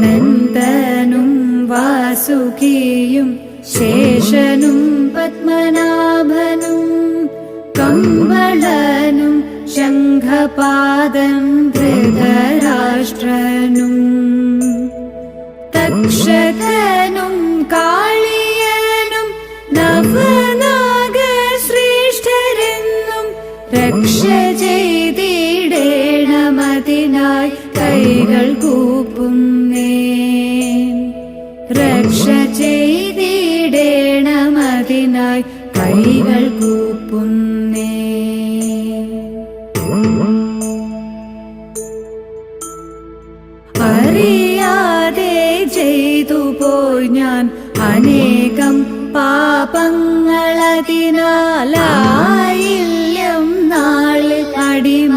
അനന്തനും വാസുകിയും ശേഷനും പത്മനാഭനും കമ്പളനും ശംഖപാദം ധൃതരാഷ്ട്രനും തക്ഷകനും കാളിയനും നവനാഗശ്രേഷ്ഠരെന്നും രക്ഷ ചെയ്തിടേണമതിനായി കൈകൾ കൂപ്പുന്നേ. രക്ഷ ചെയ്തിടേണമതിനായി കൈകൾ കൂപ്പുന്നേ. അറിയാതെ ചെയ്തു പോയി ഞാൻ അനേകം പാപങ്ങളതിനാലായില്യം നാളിൽ അടിമ